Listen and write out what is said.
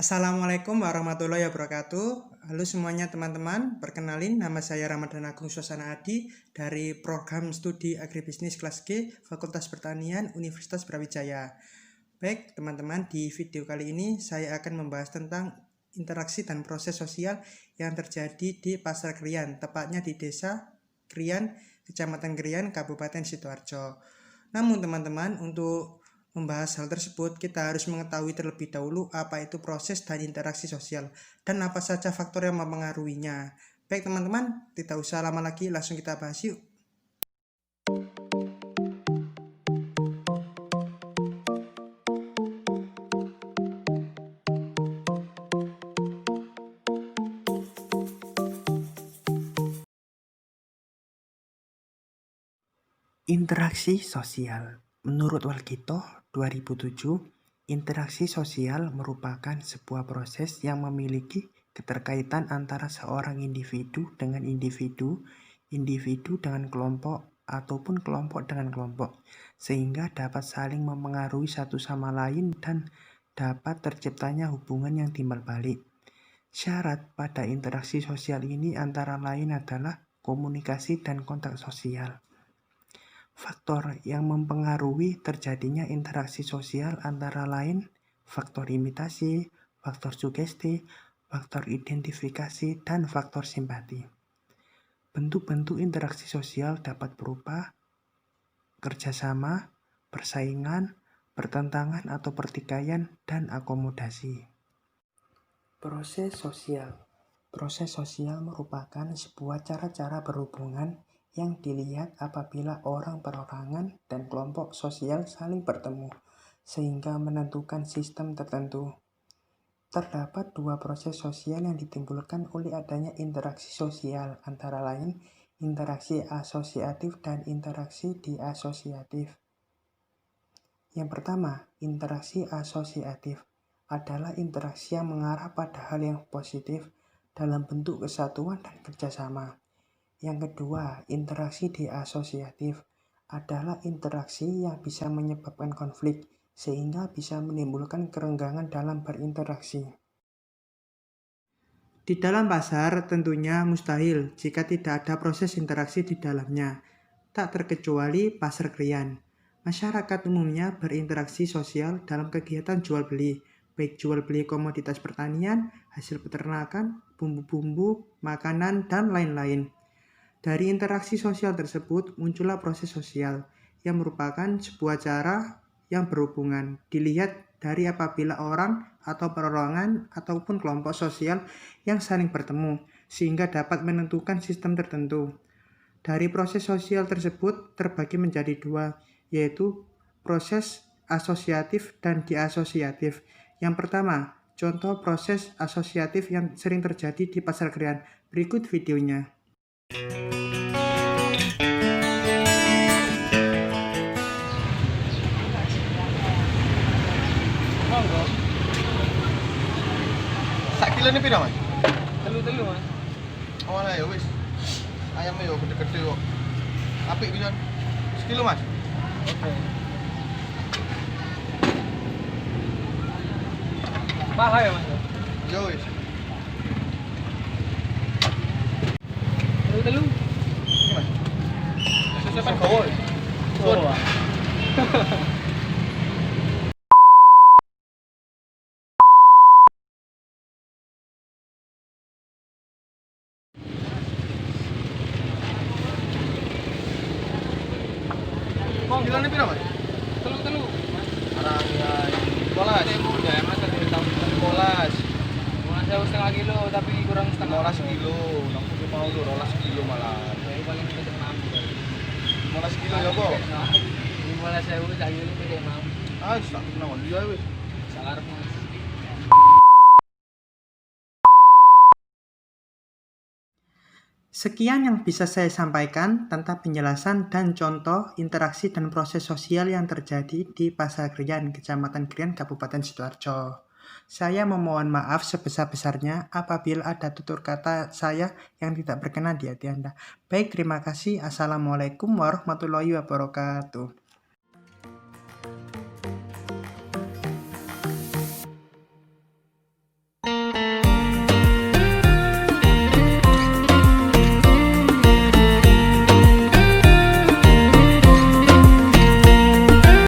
Assalamualaikum warahmatullahi wabarakatuh. Halo semuanya teman-teman, perkenalin nama saya Ramadan Agung Sosana Adi dari program studi agribisnis kelas G Fakultas Pertanian Universitas Brawijaya. Baik teman-teman, di video kali ini saya akan membahas tentang interaksi dan proses sosial yang terjadi di Pasar Krian, tepatnya di Desa Krian, Kecamatan Krian, Kabupaten Sidoarjo. Namun teman-teman, untuk membahas hal tersebut, kita harus mengetahui terlebih dahulu apa itu proses dan interaksi sosial dan apa saja faktor yang mempengaruhinya. Baik teman-teman, tidak usah lama lagi, langsung kita bahas yuk. Interaksi sosial. Menurut Walkito 2007, interaksi sosial merupakan sebuah proses yang memiliki keterkaitan antara seorang individu dengan individu, individu dengan kelompok, ataupun kelompok dengan kelompok, sehingga dapat saling mempengaruhi satu sama lain dan dapat terciptanya hubungan yang timbal balik. Syarat pada interaksi sosial ini antara lain adalah komunikasi dan kontak sosial. Faktor yang mempengaruhi terjadinya interaksi sosial antara lain faktor imitasi, faktor sugesti, faktor identifikasi, dan faktor simpati. Bentuk-bentuk interaksi sosial dapat berupa kerjasama, persaingan, pertentangan atau pertikaian, dan akomodasi. Proses sosial. Proses sosial merupakan sebuah cara-cara berhubungan yang dilihat apabila orang perorangan dan kelompok sosial saling bertemu, sehingga menentukan sistem tertentu. Terdapat dua proses sosial yang ditimbulkan oleh adanya interaksi sosial, antara lain interaksi asosiatif dan interaksi diasosiatif. Yang pertama, interaksi asosiatif adalah interaksi yang mengarah pada hal yang positif dalam bentuk kesatuan dan kerjasama. Yang kedua, interaksi diasosiatif adalah interaksi yang bisa menyebabkan konflik sehingga bisa menimbulkan kerenggangan dalam berinteraksi. Di dalam pasar tentunya mustahil jika tidak ada proses interaksi di dalamnya, tak terkecuali pasar krian. Masyarakat umumnya berinteraksi sosial dalam kegiatan jual beli, baik jual beli komoditas pertanian, hasil peternakan, bumbu-bumbu, makanan, dan lain-lain. Dari interaksi sosial tersebut muncullah proses sosial yang merupakan sebuah cara yang berhubungan. Dilihat dari apabila orang atau perorangan ataupun kelompok sosial yang saling bertemu sehingga dapat menentukan sistem tertentu. Dari proses sosial tersebut terbagi menjadi dua, yaitu proses asosiatif dan diasosiatif. Yang pertama, contoh proses asosiatif yang sering terjadi di pasar krian. Berikut videonya. Sak kilo ni pira, Mas? Telu Mas. Oh, lah ya wis. Ayamnya yo gede-gede kok. Apik pisan. Sekilo, Mas. Oke. Mahal ya Mas? Yo wis. Telu. Iki, Mas. Sesepan gowo. Oh. Kilo ni pira, Mas? Telu. Arang ya 12. Temu ya Mas dari tahun 15. Mas saya setengah kilo tapi kurang setengah. 15 kilo. Nang kudu mau lho 12 kilo malah. Saya paling gede mampu. 15 kilo ya kok. 15.000 sak kilo gede mampu. Ah, sak nang ndi ae wis. Sakarep Mas. Sekian yang bisa saya sampaikan tentang penjelasan dan contoh interaksi dan proses sosial yang terjadi di Pasar Krian, Kecamatan Krian, Kabupaten Sidoarjo. Saya memohon maaf sebesar-besarnya apabila ada tutur kata saya yang tidak berkenan di hati Anda. Baik, terima kasih. Assalamualaikum warahmatullahi wabarakatuh.